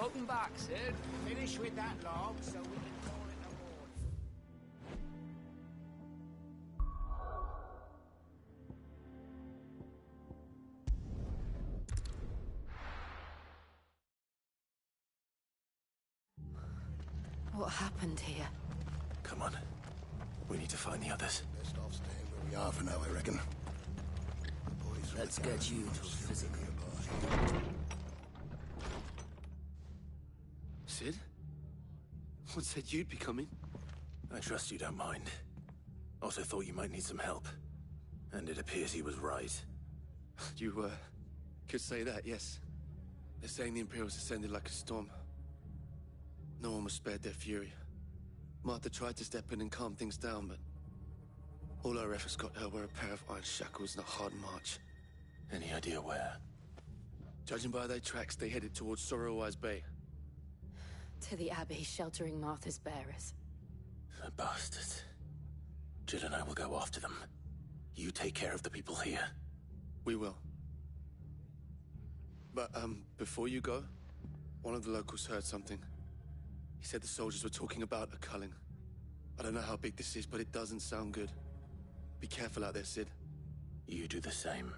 Welcome back, Sid. Finish with that log so we can call it a morning. What happened here? Come on. We need to find the others. Best off staying where we are for now, I reckon. Let's get you to a physical. Sid? What said you'd be coming? I trust you don't mind. Also thought you might need some help. And it appears he was right. You, could say that, yes. They're saying the Imperials ascended like a storm. No one was spared their fury. Martha tried to step in and calm things down, but all our efforts got her were a pair of iron shackles and a hard march. Any idea where? Judging by their tracks, they headed towards Sorrowwise Bay. To the Abbey, sheltering Martha's bearers. The bastards. Jill and I will go after them. You take care of the people here. We will. But, before you go, one of the locals heard something. He said the soldiers were talking about a culling. I don't know how big this is, but it doesn't sound good. Be careful out there, Sid. You do the same.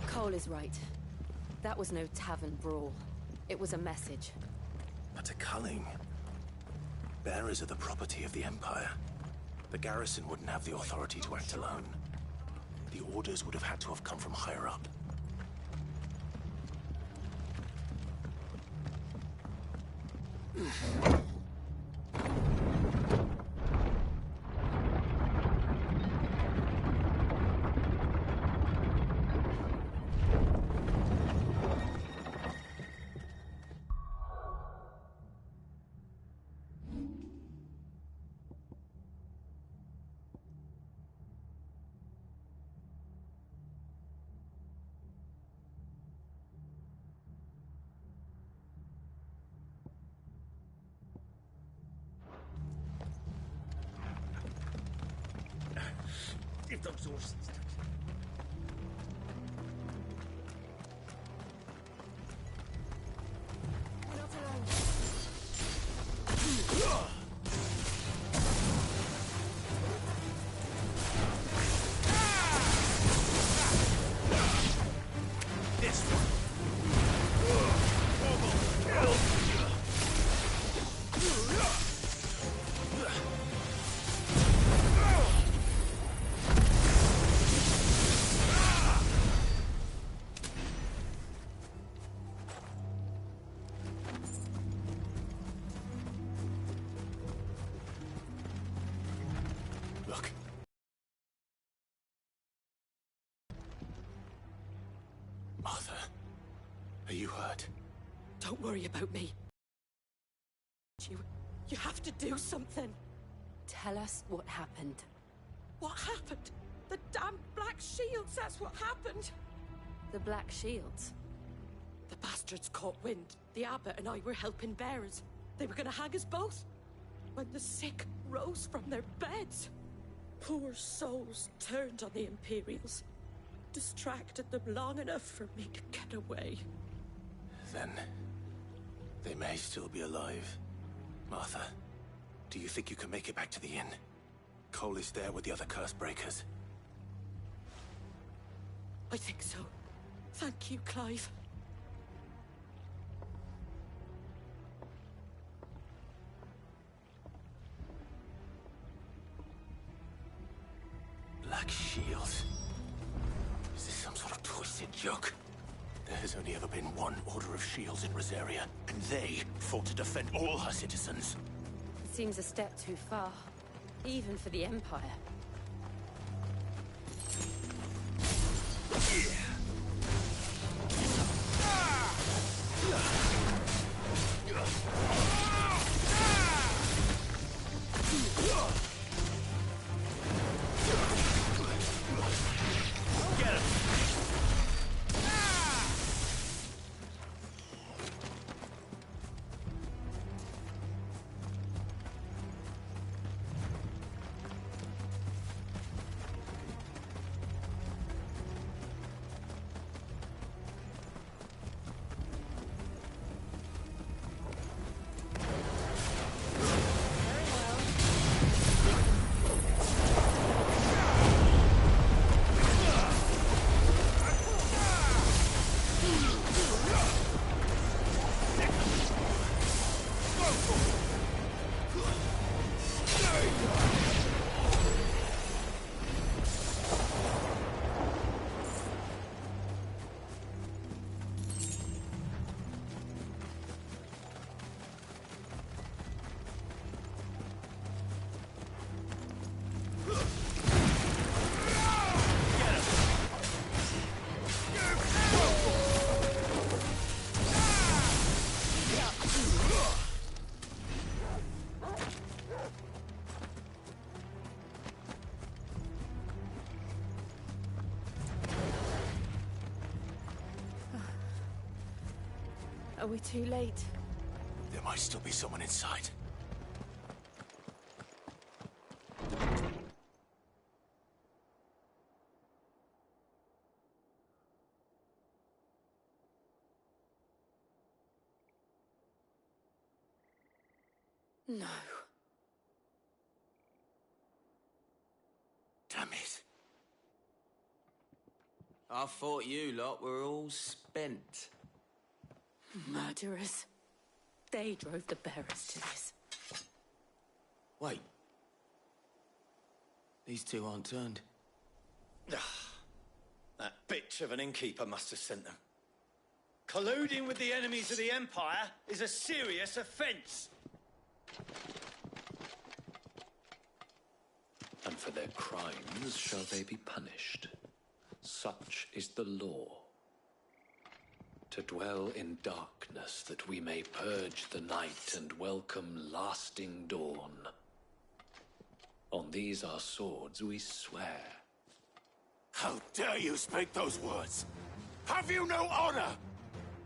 Cole is right. That was no tavern brawl. It was a message. But a culling. Bearers are the property of the Empire. The garrison wouldn't have the authority to act alone. The orders would have had to have come from higher up. If those horses... Look. Martha, are you hurt? Don't worry about me. You have to do something. Tell us what happened. What happened? The damn Black Shields, that's what happened. The Black Shields? The bastards caught wind. The abbot and I were helping bearers. They were gonna hang us both. When the sick rose from their beds, poor souls turned on the Imperials. Distracted them long enough for me to get away. Then, they may still be alive. Martha, do you think you can make it back to the inn? Cole is there with the other curse breakers. I think so. Thank you, Clive. Black Shields? Is this some sort of twisted joke? There has only ever been one Order of Shields in Rosaria, and they fought to defend all her citizens. It seems a step too far, even for the Empire. Are we too late? There might still be someone inside. No. Damn it. I thought you lot were all spent. Murderers. They drove the bearers to this. Wait. These two aren't turned. That bitch of an innkeeper must have sent them. Colluding with the enemies of the Empire is a serious offence. And for their crimes shall they be punished. Such is the law. To dwell in darkness that we may purge the night and welcome lasting dawn. On these our swords we swear. How dare you speak those words? Have you no honor?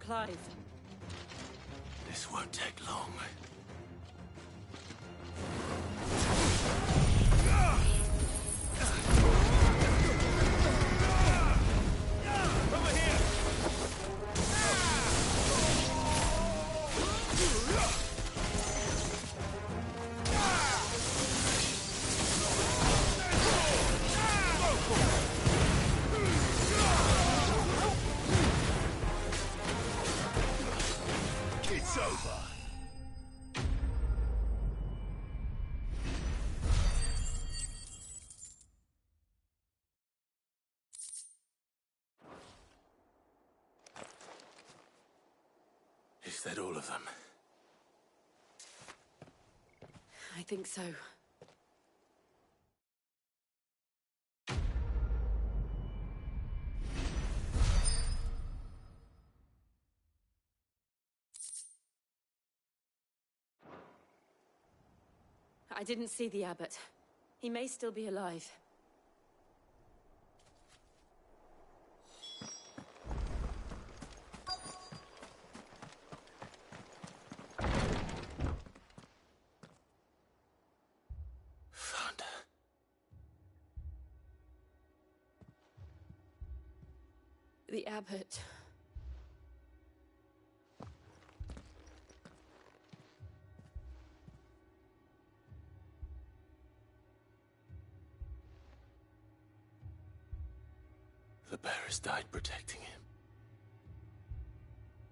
Clive. This won't take long. Over here! It's over. Is that all of them? I think so. I didn't see the abbot. He may still be alive. Found her. The abbot. The bearers died protecting him.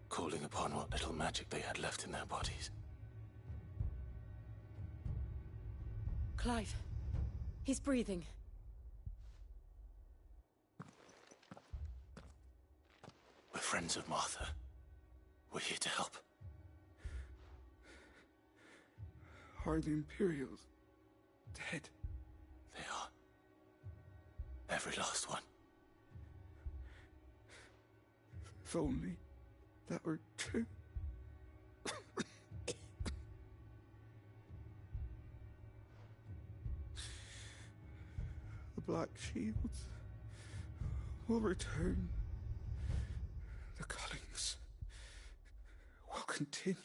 Calling upon what little magic they had left in their bodies. Clive. He's breathing. We're friends of Martha. We're here to help. Are the Imperials dead? They are. Every last one. If only that were true. The Black Shields will return. The Cullings will continue.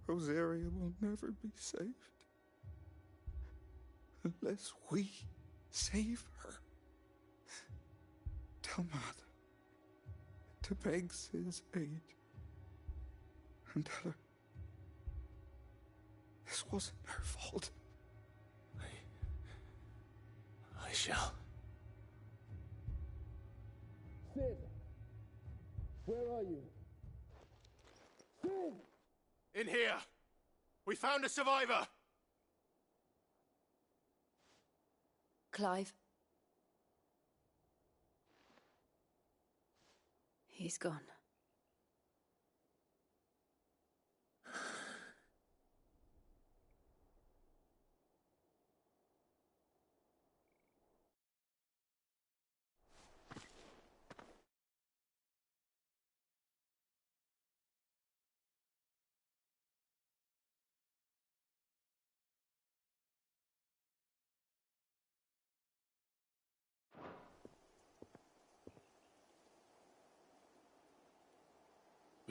Rosaria will never be saved unless we save her. Tell Mother to beg Sid's aid and tell her this wasn't her fault. I shall. Sid! Where are you? Sid! In here! We found a survivor! Clive. He's gone.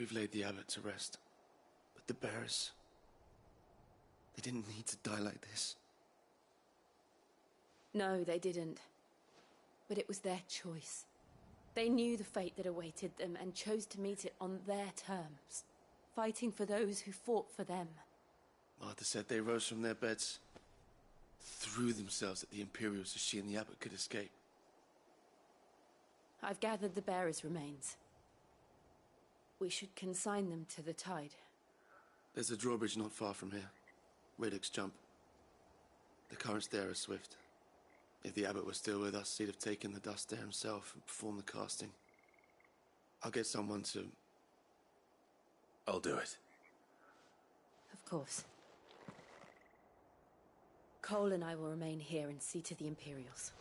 We've laid the abbot to rest. But the bearers... they didn't need to die like this. No, they didn't. But it was their choice. They knew the fate that awaited them and chose to meet it on their terms, fighting for those who fought for them. Martha said they rose from their beds, threw themselves at the Imperials so she and the abbot could escape. I've gathered the bearers' remains. We should consign them to the tide. There's a drawbridge not far from here. Radix jump. The currents there are swift. If the abbot was still with us, he'd have taken the dust there himself and performed the casting. I'll get someone to... I'll do it. Of course. Cole and I will remain here and see to the Imperials.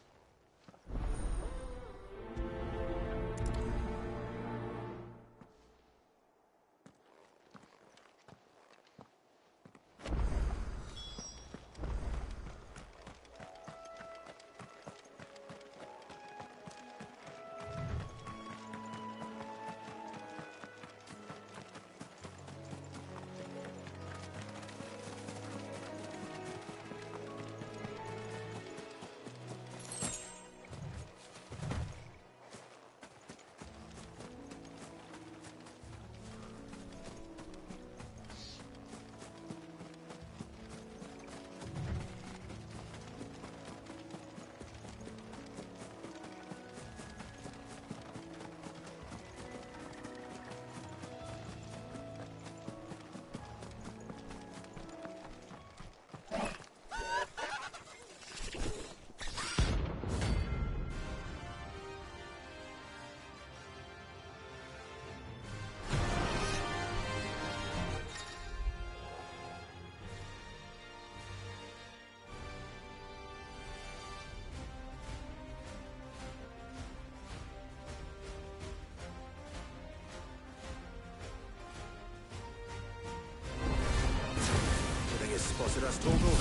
Spotted us, Torgal.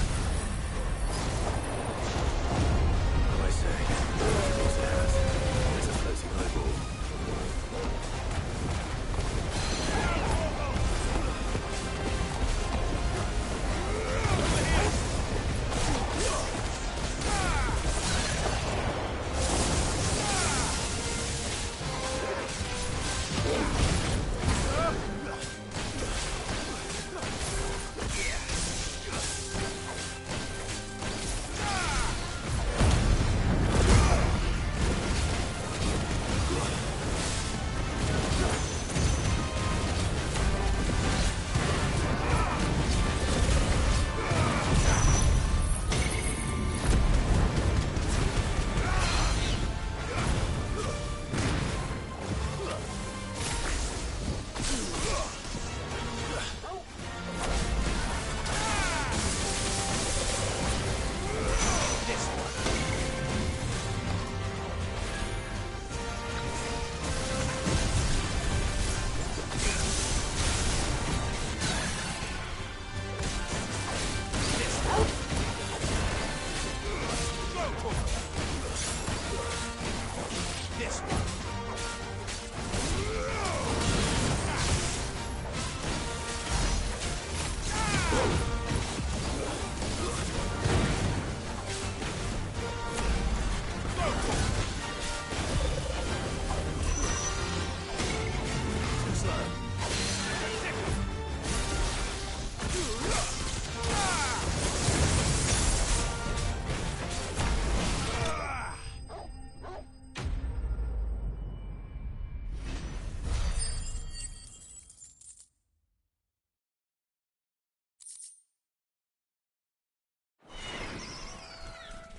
What do I say? Of course it has. There's a floating eyeball.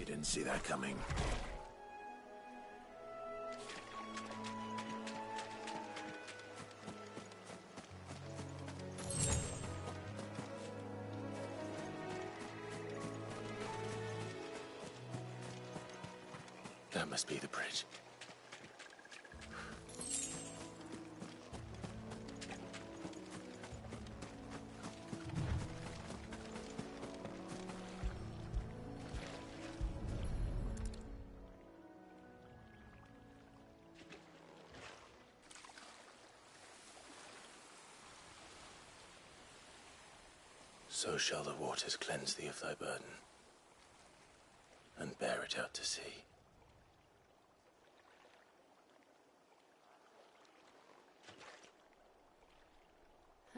Didn't see that coming. That must be the bridge. So shall the waters cleanse thee of thy burden, and bear it out to sea.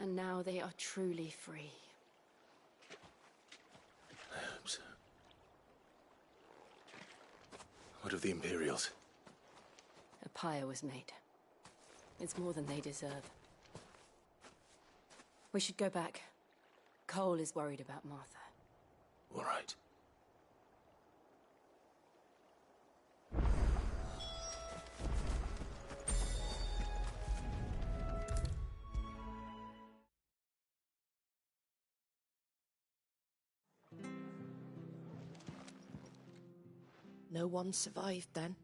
And now they are truly free. I hope so. What of the Imperials? A pyre was made. It's more than they deserve. We should go back. Cole is worried about Martha. All right. No one survived then?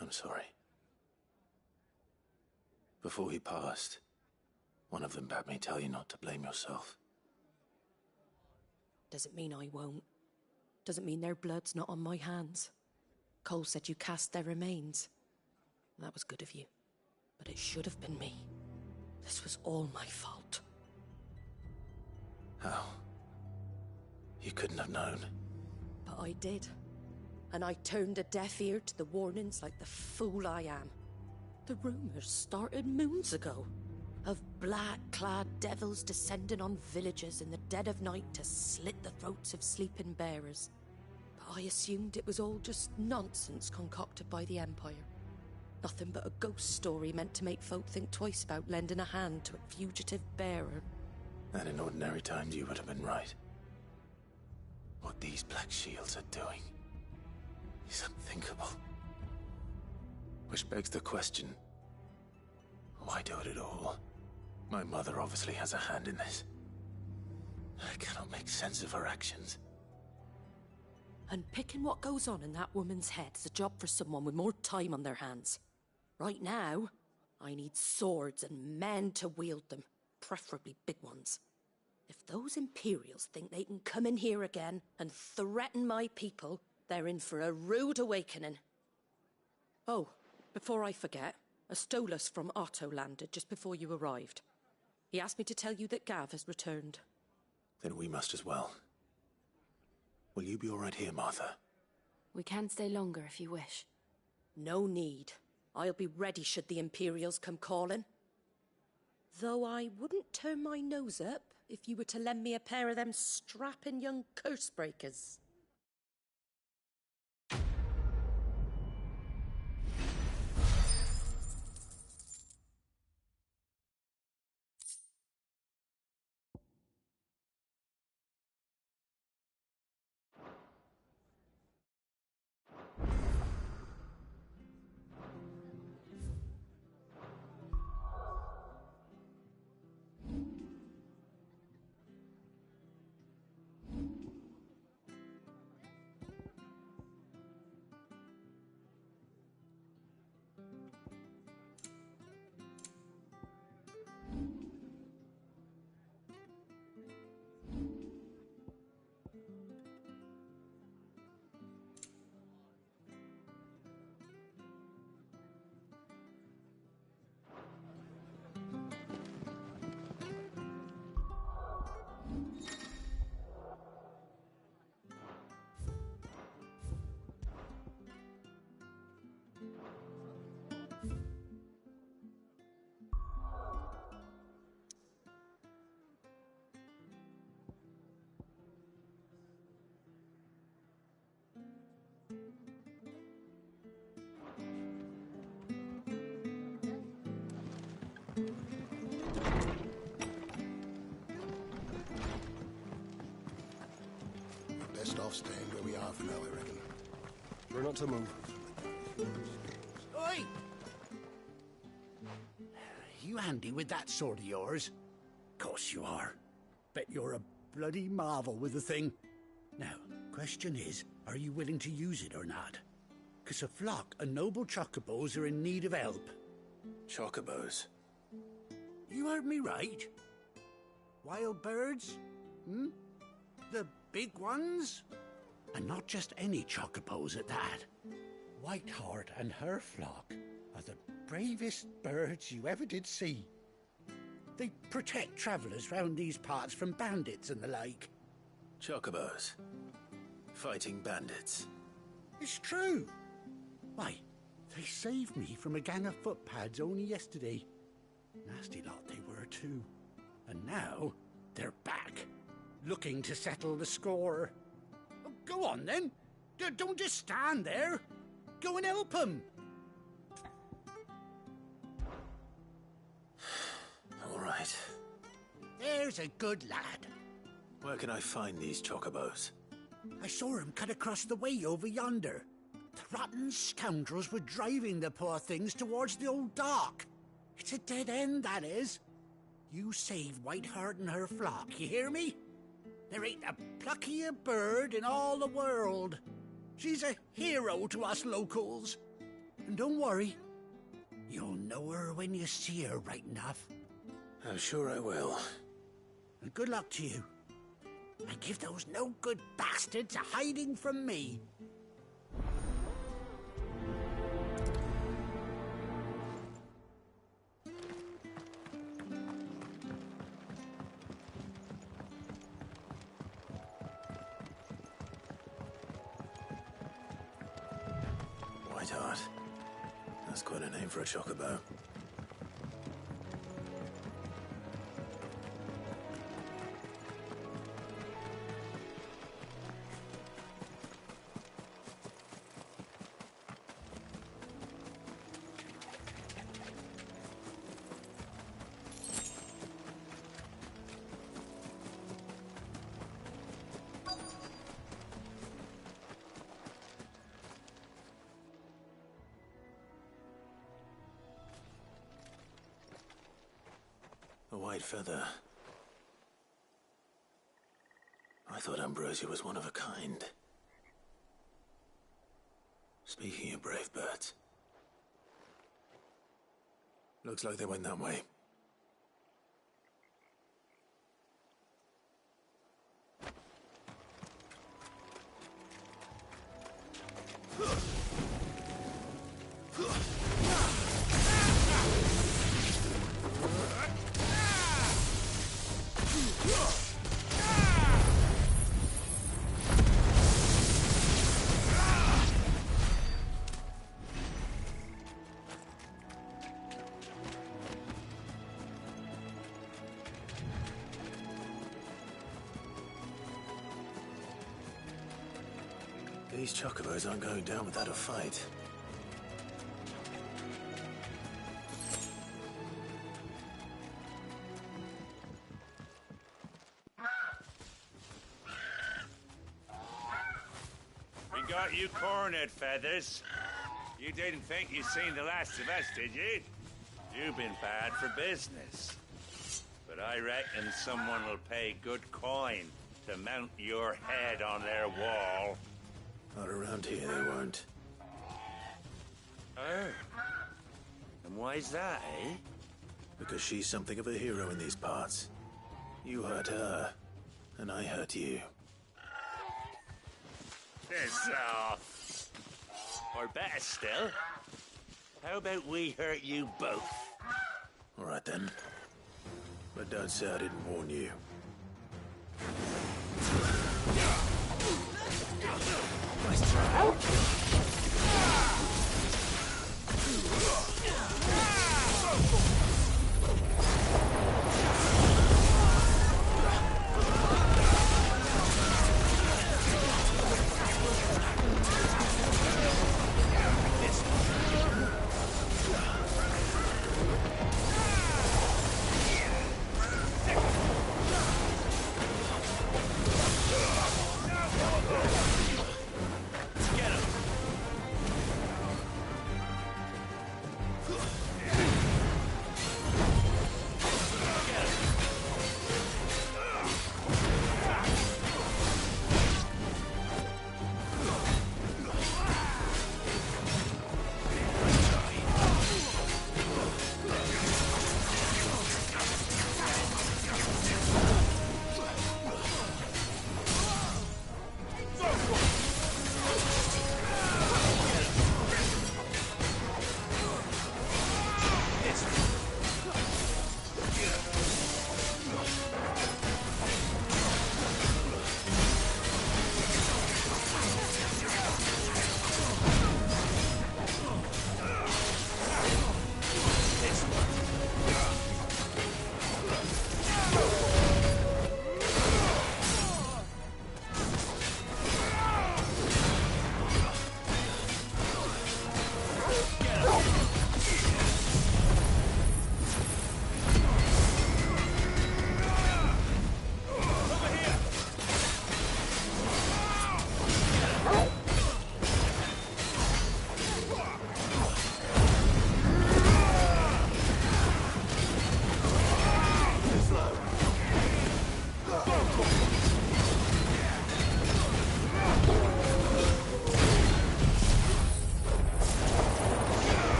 I'm sorry. Before he passed, one of them bade me tell you not to blame yourself. Doesn't mean I won't. Doesn't mean their blood's not on my hands. Cole said you cast their remains. That was good of you. But it should have been me. This was all my fault. How? You couldn't have known. But I did. And I turned a deaf ear to the warnings like the fool I am. The rumors started moons ago. Of black-clad devils descending on villages in the dead of night to slit the throats of sleeping bearers. But I assumed it was all just nonsense concocted by the Empire. Nothing but a ghost story meant to make folk think twice about lending a hand to a fugitive bearer. And in ordinary times you would have been right. What these Black Shields are doing is unthinkable. Which begs the question, why do it at all? My mother obviously has a hand in this. I cannot make sense of her actions. And picking what goes on in that woman's head is a job for someone with more time on their hands. Right now, I need swords and men to wield them, preferably big ones. If those Imperials think they can come in here again and threaten my people, they're in for a rude awakening. Oh, before I forget, a Stolas from Otto landed just before you arrived. He asked me to tell you that Gav has returned. Then we must as well. Will you be all right here, Martha? We can stay longer if you wish. No need. I'll be ready should the Imperials come calling. Though I wouldn't turn my nose up if you were to lend me a pair of them strapping young curse breakers. Best off staying where we are for now, I reckon. We're not to move. Oi! You handy with that sword of yours? Course you are. Bet you're a bloody marvel with the thing. Now, question is, are you willing to use it or not? 'Cause a flock of noble chocobos are in need of help. Chocobos? You heard me right. Wild birds? Hmm? The big ones? And not just any chocobos at that. Whiteheart and her flock are the bravest birds you ever did see. They protect travellers round these parts from bandits and the like. Chocobos. Fighting bandits. It's true. Why, they saved me from a gang of footpads only yesterday. Nasty lot they were too. And now, they're back, looking to settle the score. Oh, go on then. Don't just stand there. Go and help them. All right. There's a good lad. Where can I find these chocobos? I saw him cut across the way over yonder. The rotten scoundrels were driving the poor things towards the old dock. It's a dead end, that is. You save Whiteheart and her flock, you hear me? There ain't a pluckier bird in all the world. She's a hero to us locals. And don't worry, you'll know her when you see her right enough. I'm sure I will. And good luck to you. And give those no-good bastards a hiding from me. Whiteheart. That's quite a name for a chocobo. A white feather. I thought Ambrosia was one of a kind. Speaking of brave birds. Looks like they went that way. These chocobos aren't going down without a fight. We got you cornered, Feathers. You didn't think you'd seen the last of us, did you? You've been bad for business. But I reckon someone will pay good coin to mount your head on their wall. Not around here, they won't. Oh. And why's that, eh? Because she's something of a hero in these parts. You hurt her, and I hurt you. Piss off. Or better still, how about we hurt you both? All right then. But don't say I didn't warn you. Nice try.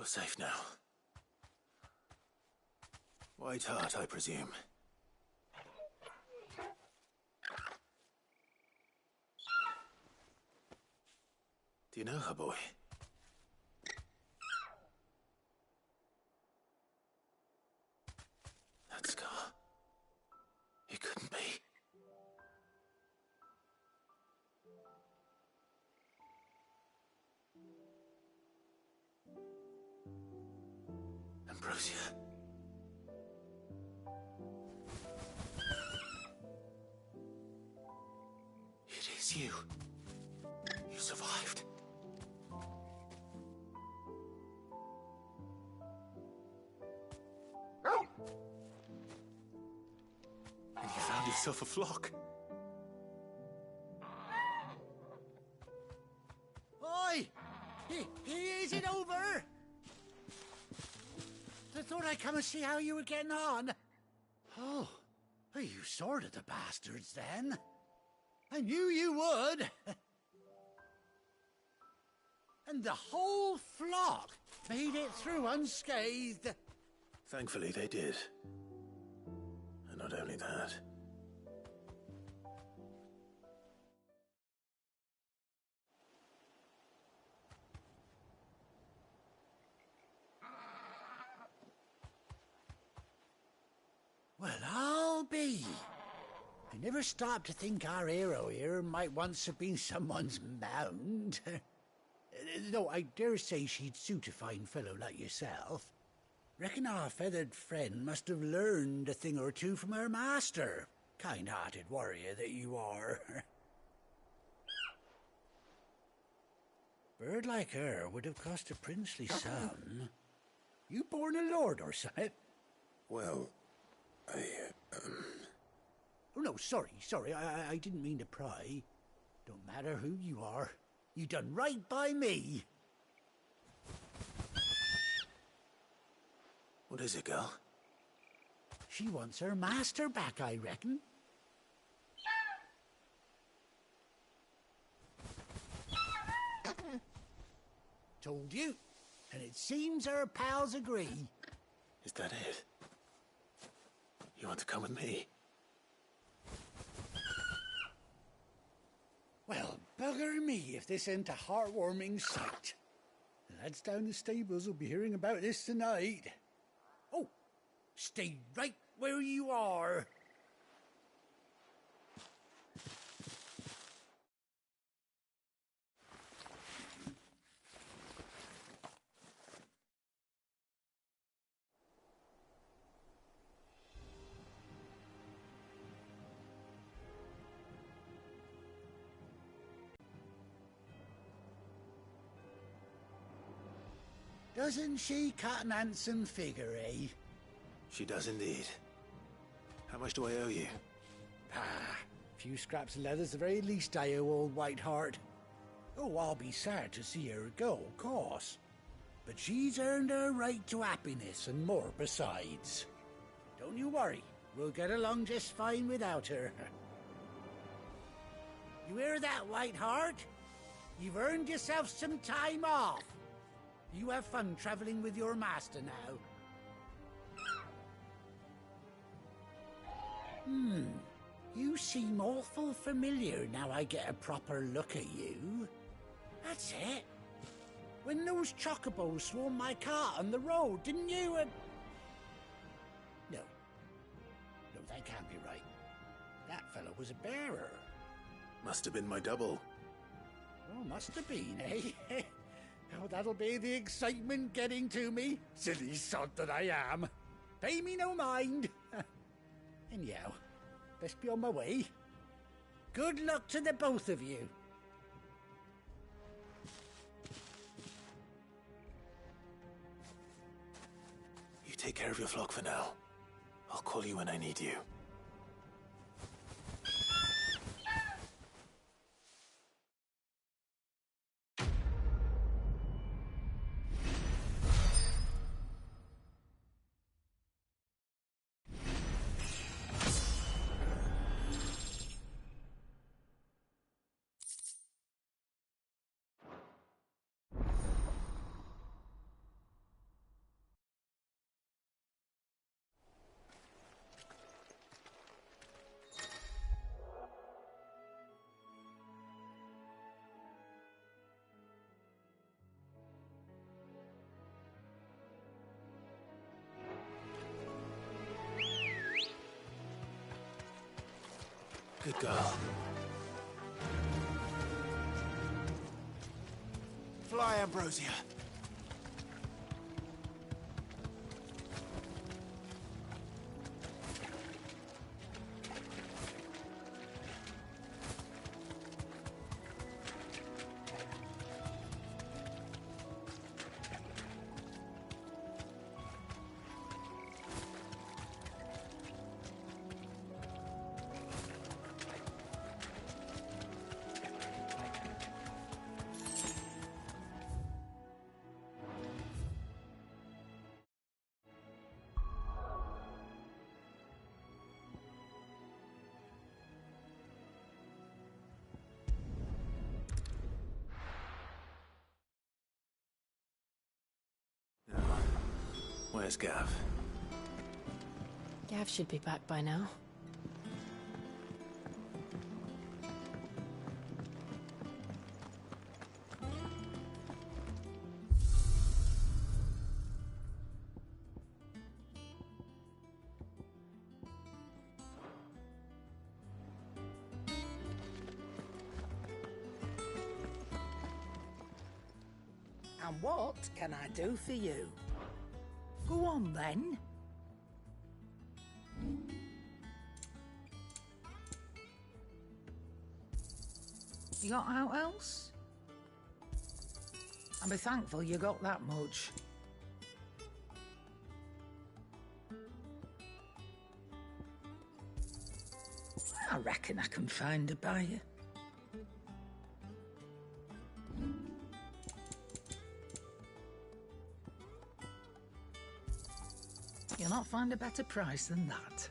You're safe now. White Hart, I presume. Do you know her, boy? That scar. It couldn't be. Ambrosia. It is you. You survived. And you found yourself a flock. Oi! Is it over? I thought I'd come and see how you were getting on. Oh, you sorted the bastards then. I knew you would. And the whole flock made it through unscathed. Thankfully, they did. And not only that. Well, I'll be. I never stopped to think our hero here might once have been someone's mount. Though I dare say she'd suit a fine fellow like yourself. Reckon our feathered friend must have learned a thing or two from her master. Kind-hearted warrior that you are. Bird like her would have cost a princely sum. You born a lord or something? Well, Oh, no, sorry. I didn't mean to pry. Don't matter who you are. You done right by me. What is it, girl? She wants her master back, I reckon. Told you. And it seems her pals agree. Is that it? You want to come with me? Well, bugger me if this ain't a heartwarming sight. The lads down the stables will be hearing about this tonight. Oh, stay right where you are. Doesn't she cut an handsome figure, eh? She does indeed. How much do I owe you? A few scraps of leather's the very least I owe old White Hart. Oh, I'll be sad to see her go, of course. But she's earned her right to happiness and more besides. Don't you worry, we'll get along just fine without her. You hear that, White Hart? You've earned yourself some time off. You have fun traveling with your master now. You seem awful familiar now I get a proper look at you. That's it. When those chocobos swarmed my cart on the road, didn't you? No, that can't be right. That fellow was a bearer. Must have been my double. Oh, must have been, eh? Oh, that'll be the excitement getting to me. Silly sod that I am. Pay me no mind. Anyhow, best be on my way. Good luck to the both of you. You take care of your flock for now. I'll call you when I need you. Good girl. Fly, Ambrosia. Where's Gav? Gav should be back by now. And what can I do for you? Go on, then. You got out else? I'll be thankful you got that much. I reckon I can find a buyer. You'll not find a better price than that.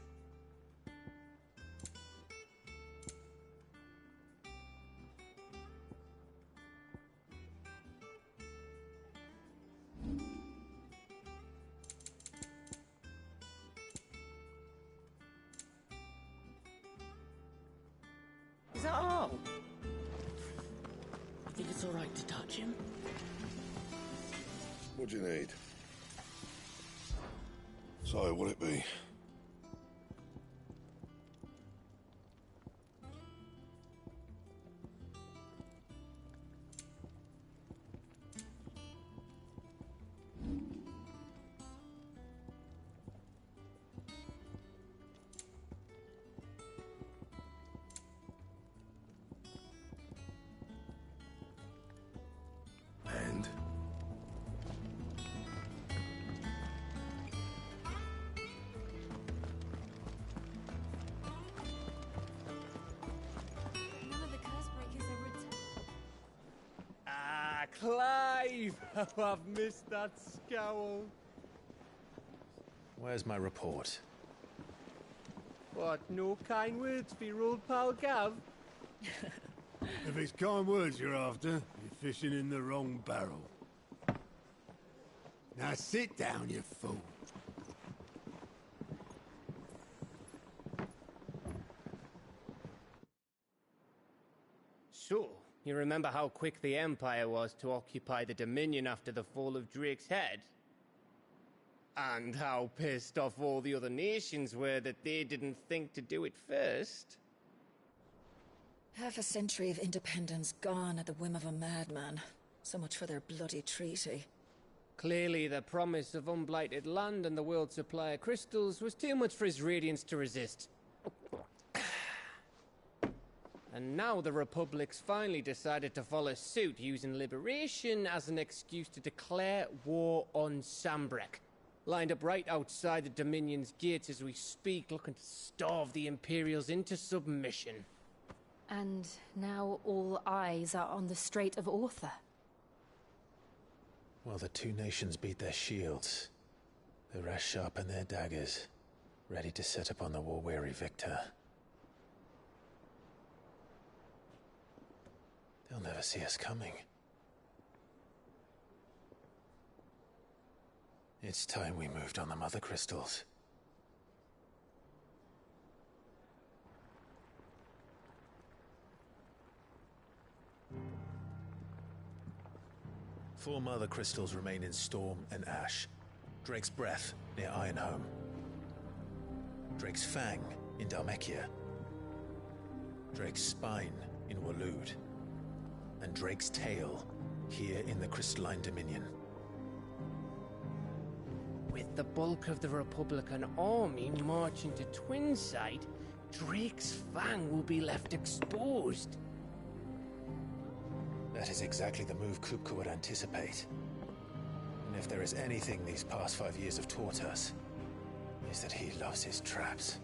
Is that all? I think it's all right to touch him. What do you need? So, what'll it be? And? Clive! Oh, I've missed that scowl. Where's my report? What, no kind words for your old pal Gav? If it's kind words you're after, you're fishing in the wrong barrel. Now sit down, you fool. So, you remember how quick the Empire was to occupy the Dominion after the fall of Drake's head? And how pissed off all the other nations were that they didn't think to do it first? Half a century of independence gone at the whim of a madman. So much for their bloody treaty. Clearly, the promise of unblighted land and the world's supply of crystals was too much for his radiance to resist. And now the Republic's finally decided to follow suit, using liberation as an excuse to declare war on Sambrek. Lined up right outside the Dominion's gates as we speak, looking to starve the Imperials into submission. And now all eyes are on the Strait of Author. While the two nations beat their shields, the rest sharpen their daggers, ready to set upon the war-weary victor. They'll never see us coming. It's time we moved on the Mother Crystals. Four Mother Crystals remain in Storm and Ash. Drake's Breath near Ironhome. Drake's Fang in Dhalmekia. Drake's spine in Waloed, and Drake's tail here in the Crystalline Dominion. With the bulk of the Republican army marching to Twinside, Drake's fang will be left exposed. That is exactly the move Kupka would anticipate. And if there is anything these past 5 years have taught us, is that he loves his traps.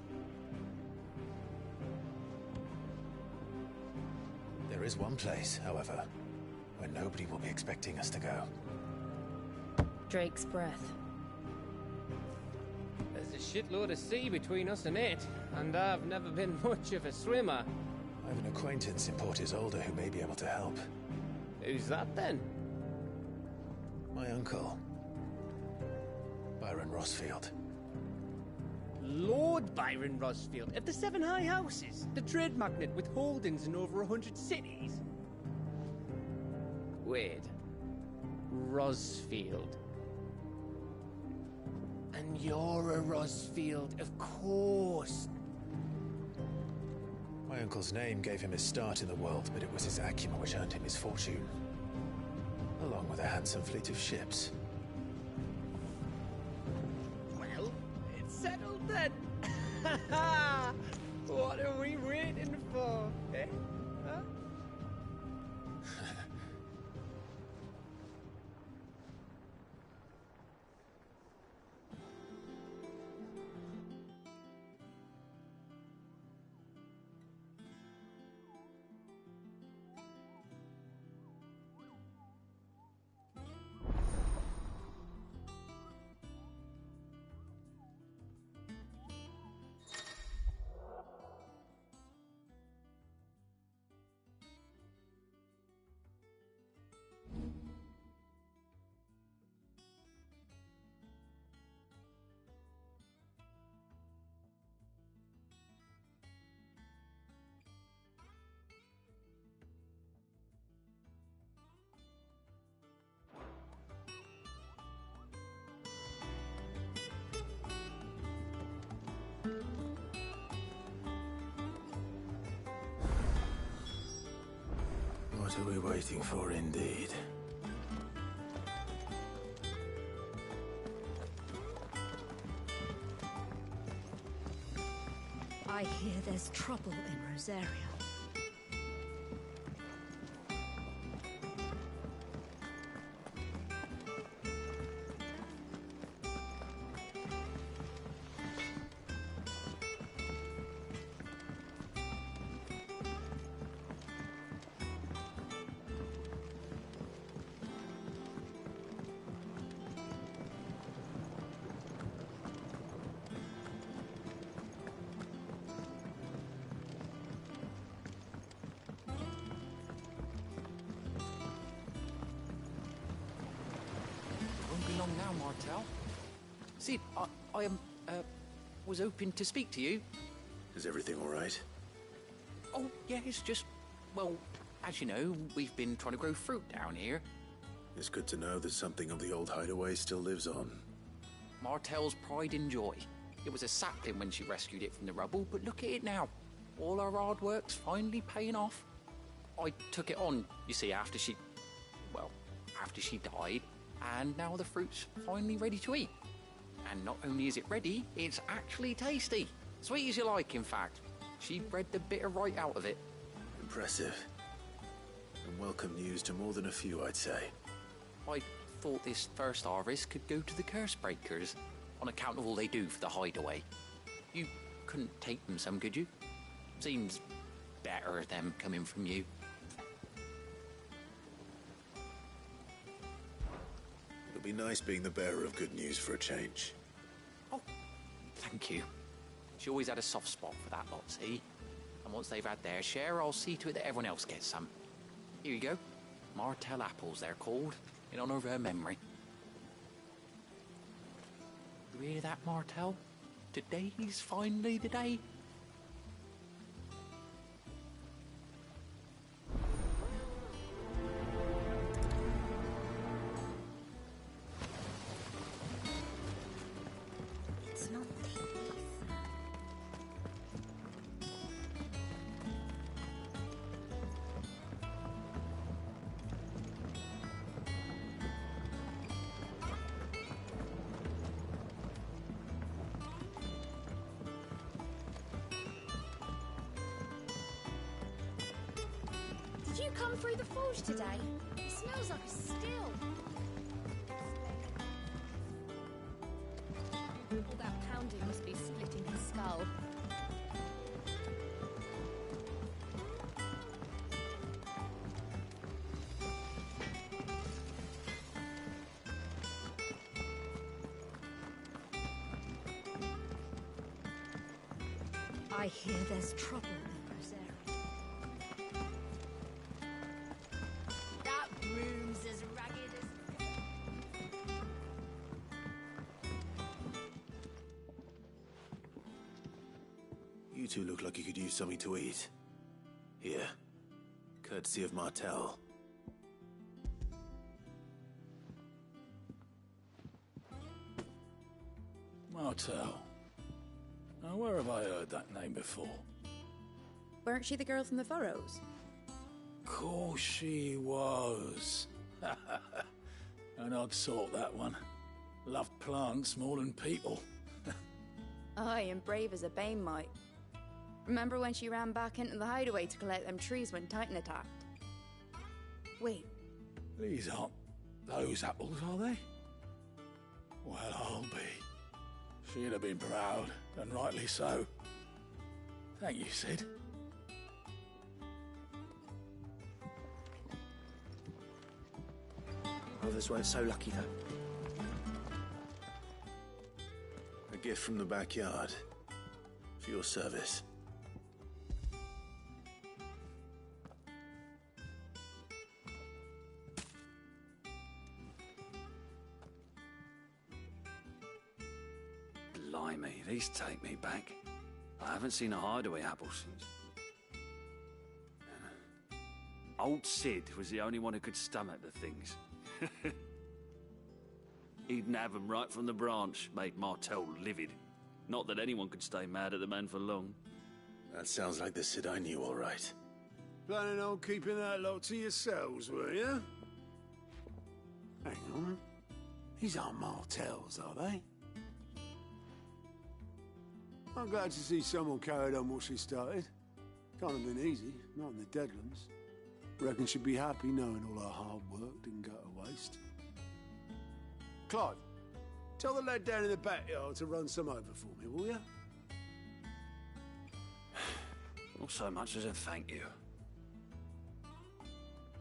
There is one place, however, where nobody will be expecting us to go. Drake's breath. There's a shitload of sea between us and it, and I've never been much of a swimmer. I have an acquaintance in Port Isolde who may be able to help. Who's that then? My uncle, Byron Rossfield. Lord Byron Rossfield of the Seven High Houses, the trade magnate with holdings in over 100 cities. Wait, Rossfield. And you're a Rossfield, of course. My uncle's name gave him his start in the world, but it was his acumen which earned him his fortune, along with a handsome fleet of ships. Well, it's settled then. What are we waiting for, eh? Huh? What are we waiting for, indeed? I hear there's trouble in Rosaria. Long now, Martel. Sid, I was hoping to speak to you. Is everything all right? Oh, yeah, it's just, well, as you know, we've been trying to grow fruit down here. It's good to know that something of the old hideaway still lives on. Martel's pride and joy. It was a sapling when she rescued it from the rubble, but look at it now. All our hard work's finally paying off. I took it on, you see, after she died. And now the fruit's finally ready to eat. And not only is it ready, it's actually tasty. Sweet as you like, in fact. She bred the bitter right out of it. Impressive. And welcome news to more than a few, I'd say. I thought this first harvest could go to the curse breakers, on account of all they do for the hideaway. You couldn't take them some, could you? Seems better them coming from you. It'll be nice being the bearer of good news for a change. Oh, thank you. She always had a soft spot for that lot, see? And once they've had their share, I'll see to it that everyone else gets some. Here you go. Martel apples, they're called, in honor of her memory. You hear that, Martel? Today's finally the day. you come through the forge today? It smells like a still. All that pounding must be splitting his skull. I hear there's trouble in Rosera. That room's as ragged as... You two look like you could use something to eat. Here. Courtesy of Martel. Martel. Now, where have I heard that name before? Weren't she the girl from the Furrows? Course she was. An odd sort, that one. Loved plants more than people. Aye, and brave as a bane might. Remember when she ran back into the hideaway to collect them trees when Titan attacked? Wait. These aren't those apples, are they? Well, I'll be. She'd have been proud, and rightly so. Thank you, Sid. Others weren't so lucky, though. A gift from the backyard. For your service. Blimey, these take me back. I haven't seen a hideaway apple since. Old Sid was the only one who could stomach the things. He'd nab 'em right from the branch, made Martel livid. Not that anyone could stay mad at the man for long. That sounds like the Sid I knew, all right. Planning on keeping that lot to yourselves, were you? Hang on. These aren't Martels, are they? I'm glad to see someone carried on what she started. Can't have been easy, not in the Deadlands. Reckon she'd be happy knowing all her hard work didn't go to waste. Clive, tell the lad down in the backyard to run some over for me, will you? Not so much as a thank you.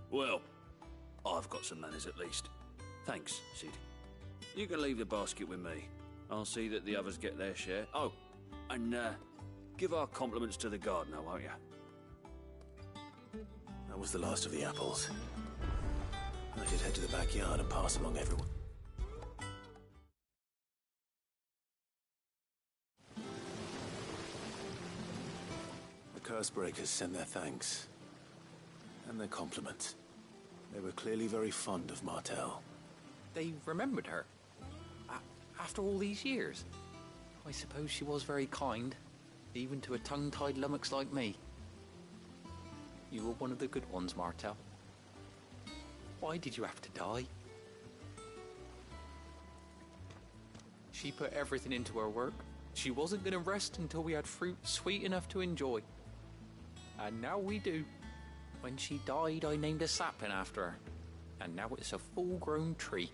Well, I've got some manners at least. Thanks, Sid. You can leave the basket with me. I'll see that the others get their share. Oh, and give our compliments to the gardener, won't you? That was the last of the apples. I should head to the backyard and pass along everyone. The Cursebreakers sent their thanks. And their compliments. They were clearly very fond of Martel. They remembered her. After all these years. I suppose she was very kind, even to a tongue-tied lummox like me. You were one of the good ones, Martel. Why did you have to die? She put everything into her work. She wasn't going to rest until we had fruit sweet enough to enjoy. And now we do. When she died, I named a sapling after her. And now it's a full-grown tree.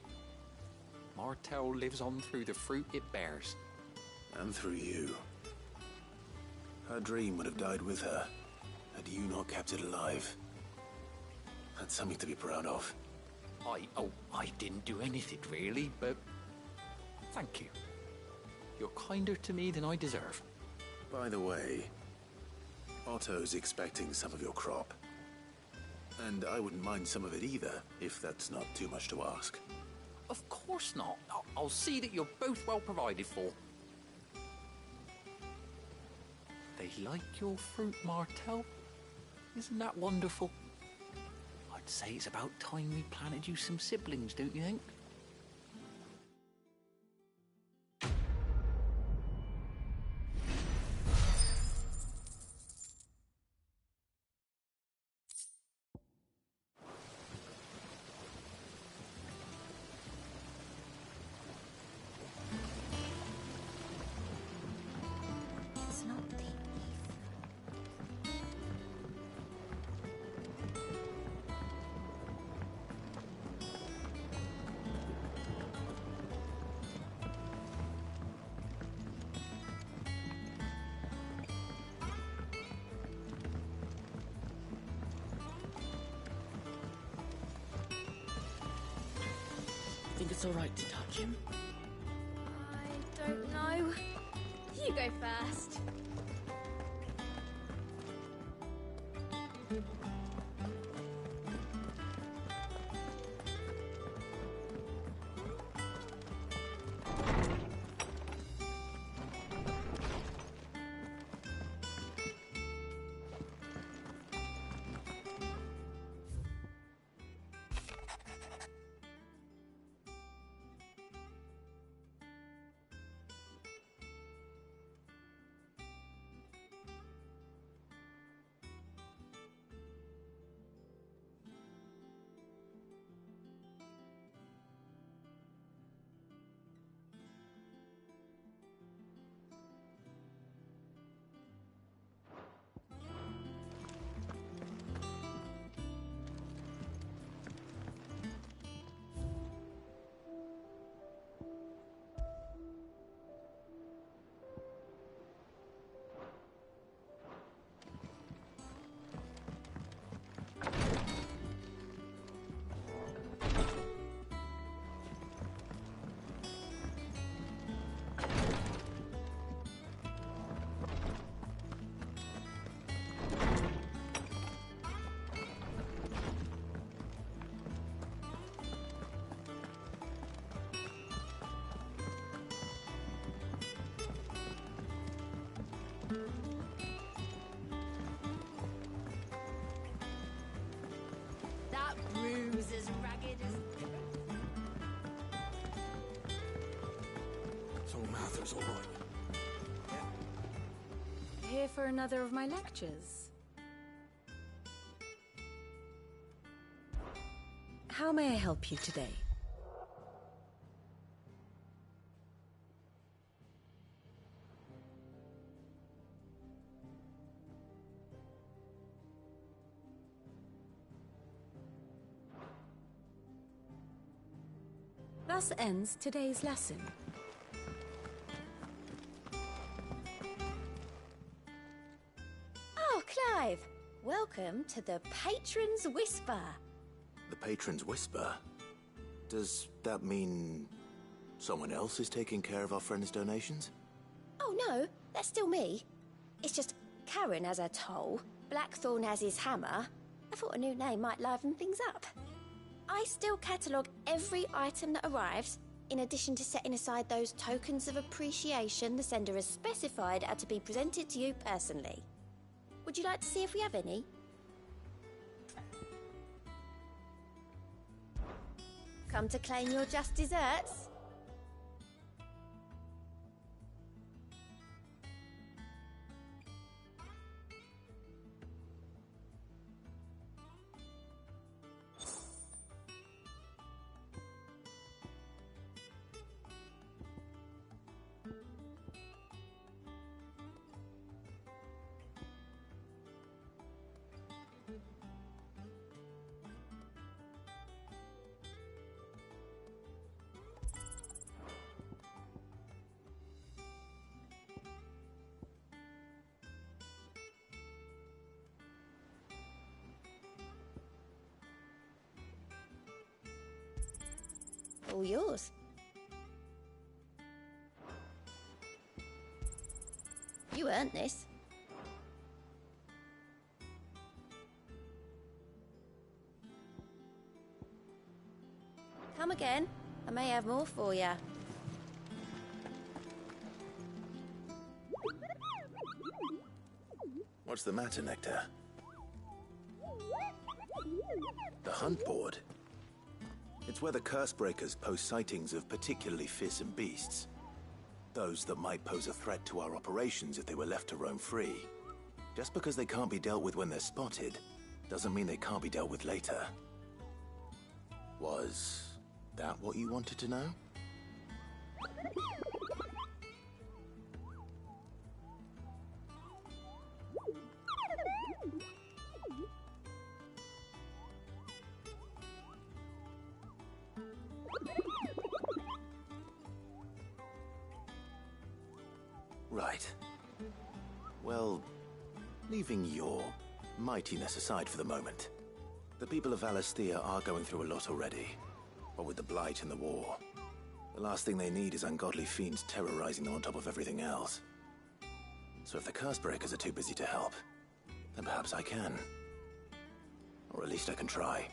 Martel lives on through the fruit it bears. And through you. Her dream would have died with her, had you not kept it alive. That's something to be proud of. I didn't do anything really, but thank you. You're kinder to me than I deserve. By the way, Otto's expecting some of your crop. And I wouldn't mind some of it either, if that's not too much to ask. Of course not. I'll see that you're both well provided for. They like your fruit, Martel. Isn't that wonderful? I'd say it's about time we planted you some siblings, don't you think? It's not the think it's alright to touch him? I don't know. You go first. That bruise as ragged as... So Martha's all right. Here for another of my lectures. How may I help you today? Thus ends today's lesson. Oh, Clive! Welcome to the Patron's Whisper. The Patron's Whisper? Does that mean someone else is taking care of our friend's donations? Oh no, that's still me. It's just Karen has her toll, Blackthorn has his hammer. I thought a new name might liven things up. I still catalogue every item that arrives, in addition to setting aside those tokens of appreciation the sender has specified are to be presented to you personally. Would you like to see if we have any? Come to claim your just desserts? All yours. You earned this. Come again. I may have more for you. What's the matter, Nectar? The hunt board? It's where the Cursebreakers post sightings of particularly fearsome beasts. Those that might pose a threat to our operations if they were left to roam free. Just because they can't be dealt with when they're spotted, doesn't mean they can't be dealt with later. Was that what you wanted to know? Right. Well, leaving your mightiness aside for the moment, the people of Valisthea are going through a lot already. What with the Blight and the war, the last thing they need is ungodly fiends terrorizing them on top of everything else. So if the curse breakers are too busy to help, then perhaps I can. Or at least I can try.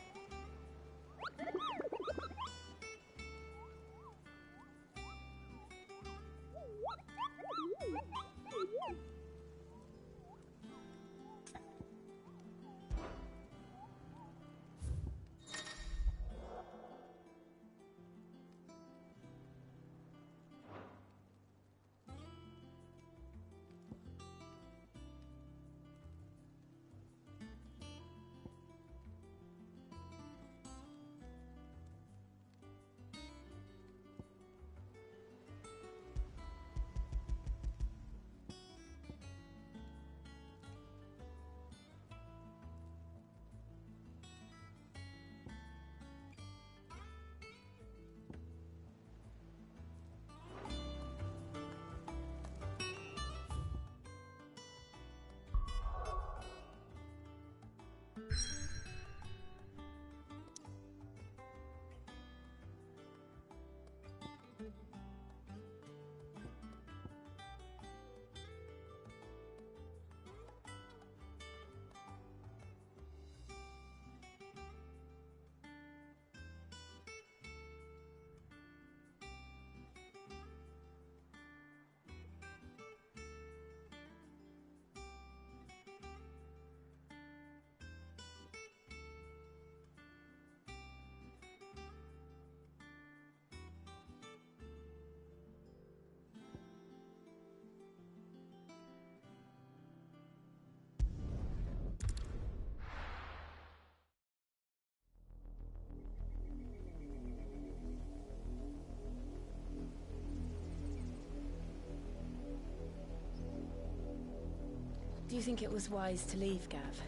Do you think it was wise to leave, Gav?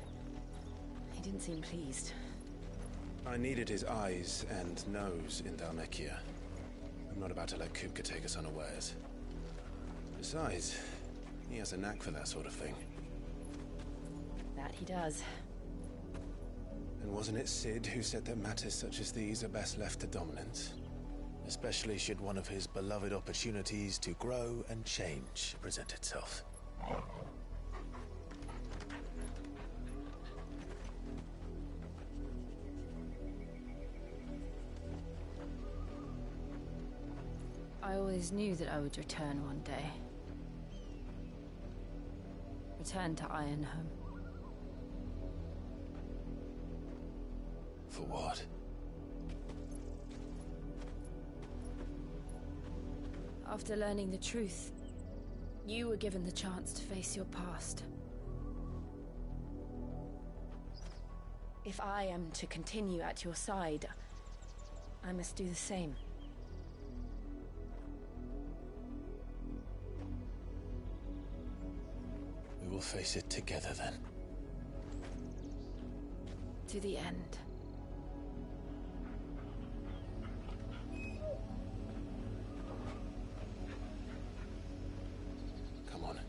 He didn't seem pleased. I needed his eyes and nose in Dhalmekia. I'm not about to let Kupka take us unawares. Besides, he has a knack for that sort of thing. That he does. And wasn't it Sid who said that matters such as these are best left to dominance? Especially should one of his beloved opportunities to grow and change present itself. I always knew that I would return one day. Return to Ironhome. For what? After learning the truth, you were given the chance to face your past. If I am to continue at your side, I must do the same. We will face it together then. To the end. Come on.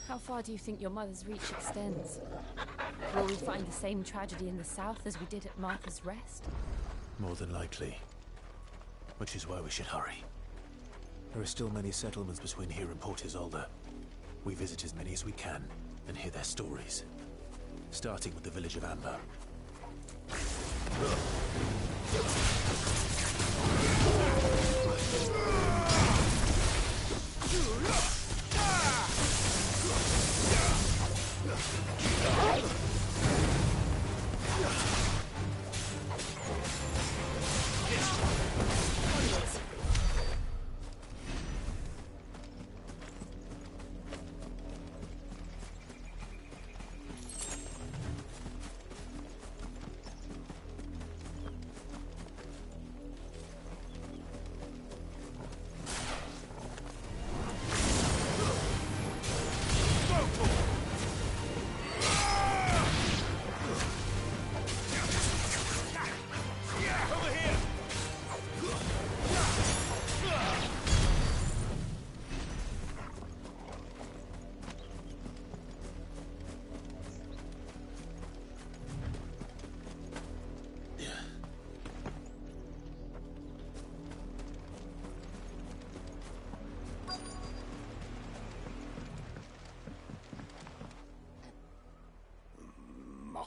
How far do you think your mother's reach extends? Will we find the same tragedy in the south as we did at Martha's Rest? More than likely. Which is why we should hurry. There are still many settlements between here and Port Isolde. We visit as many as we can and hear their stories. Starting with the village of Amber.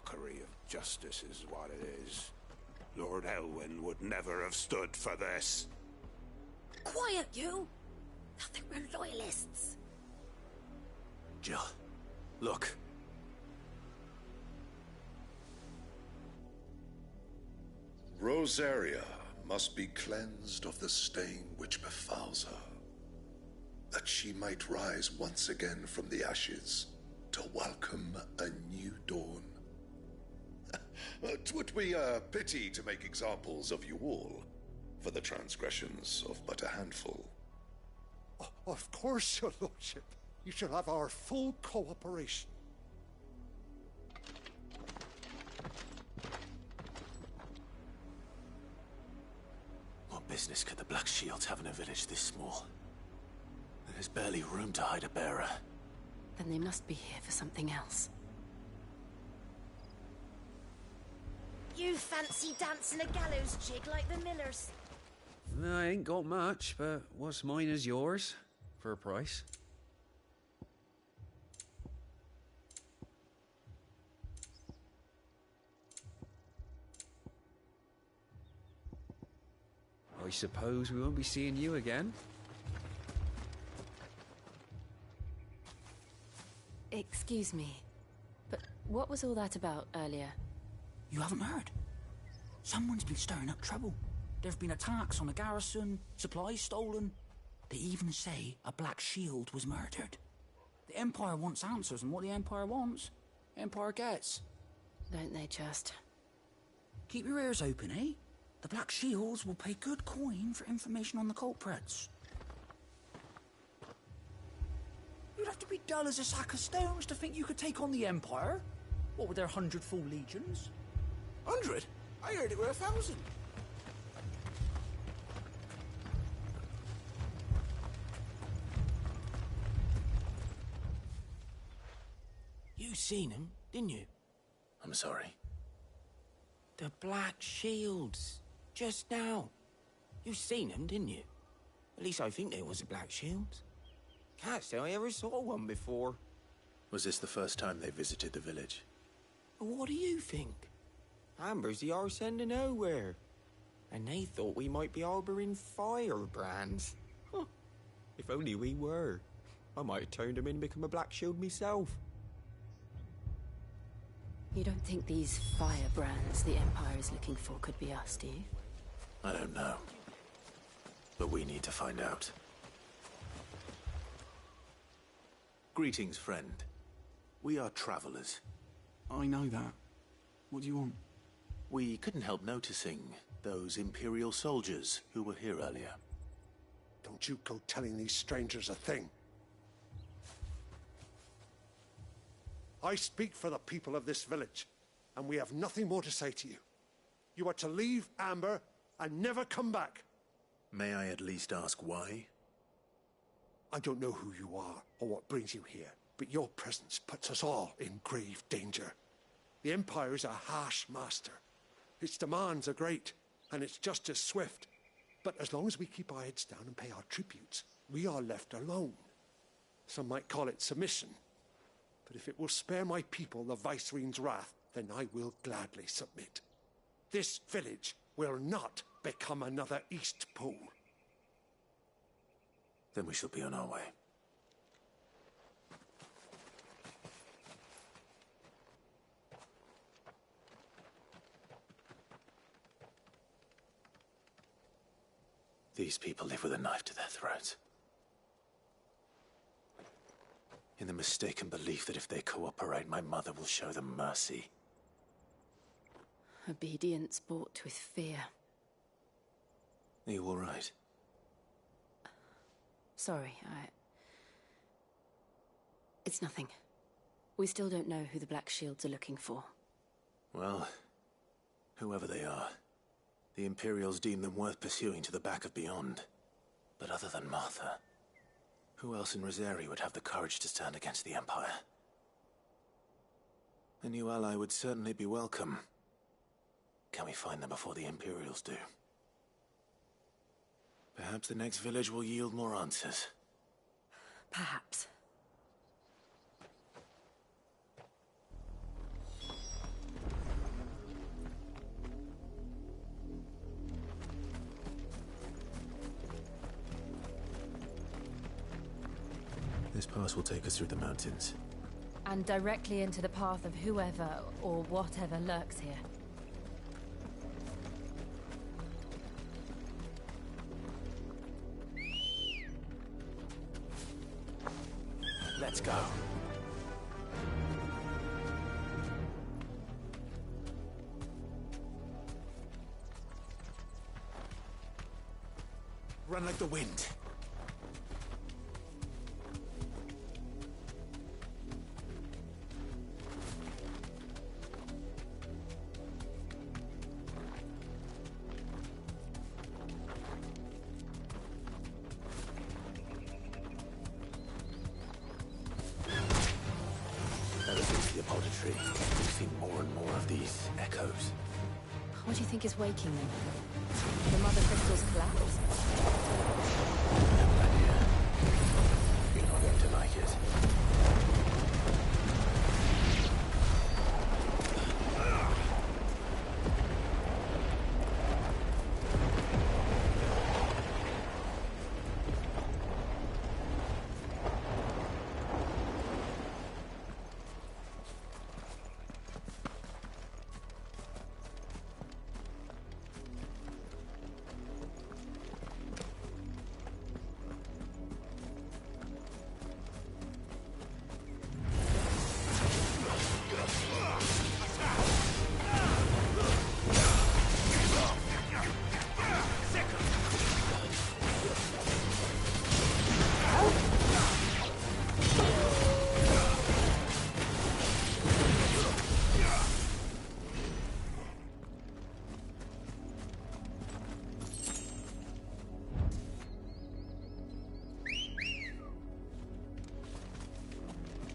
mockery of justice is what it is. Lord Elwyn would never have stood for this. Quiet, you! I think we're loyalists. Jill, look. Rosaria must be cleansed of the stain which befouls her, that she might rise once again from the ashes to welcome a new dawn. 'Twould be a pity to make examples of you all, for the transgressions of but a handful. Of course, your lordship. You shall have our full cooperation. What business could the Black Shields have in a village this small? There's barely room to hide a bearer. Then they must be here for something else. You fancy dancing a gallows jig like the millers? I ain't got much, but what's mine is yours, for a price. I suppose we won't be seeing you again? Excuse me, but what was all that about earlier? You haven't heard? Someone's been stirring up trouble. There've been attacks on the garrison, supplies stolen. They even say a Black Shield was murdered. The Empire wants answers, and what the Empire wants, Empire gets. Don't they just? Keep your ears open, eh? The Black Shields will pay good coin for information on the culprits. You'd have to be dull as a sack of stones to think you could take on the Empire. What with their 100 full legions? 100? I heard it were 1,000. You seen them, didn't you? I'm sorry. The Black Shields. Just now. You seen them, didn't you? At least I think there was a Black Shield. Can't say I ever saw one before. Was this the first time they visited the village? What do you think? Amber's the arse end of nowhere. And they thought we might be harbouring firebrands. Huh. If only we were. I might have turned them in and become a Black Shield myself. You don't think these firebrands the Empire is looking for could be us, do you? I don't know. But we need to find out. Greetings, friend. We are travelers. I know that. What do you want? We couldn't help noticing those Imperial soldiers who were here earlier. Don't you go telling these strangers a thing. I speak for the people of this village, and we have nothing more to say to you. You are to leave Amber and never come back. May I at least ask why? I don't know who you are or what brings you here, but your presence puts us all in grave danger. The Empire is a harsh master. Its demands are great, and its justice swift. But as long as we keep our heads down and pay our tributes, we are left alone. Some might call it submission. But if it will spare my people the Viceroy's wrath, then I will gladly submit. This village will not become another East Pool. Then we shall be on our way. These people live with a knife to their throats. In the mistaken belief that if they cooperate, my mother will show them mercy. Obedience bought with fear. Are you all right? Sorry, It's nothing. We still don't know who the Black Shields are looking for. Well, whoever they are, the Imperials deem them worth pursuing to the back of beyond. But other than Martha, who else in Rosaria would have the courage to stand against the Empire? A new ally would certainly be welcome. Can we find them before the Imperials do? Perhaps the next village will yield more answers. Perhaps. This pass will take us through the mountains. And directly into the path of whoever or whatever lurks here. Let's go. Run like the wind. Ever since the apothecary, we've seen more and more of these echoes. What do you think is waking them? The Mother Crystal's collapse? I have an idea. You're not going to like it.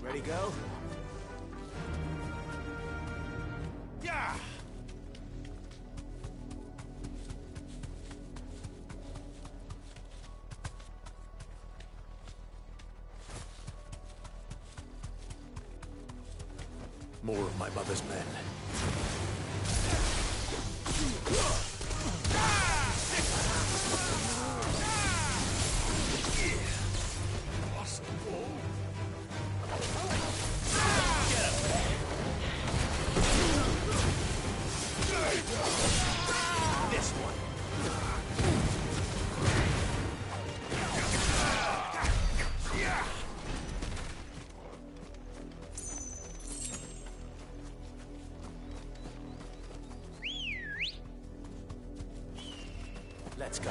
Ready, go? Yeah! More of my mother's men. This one. Let's go.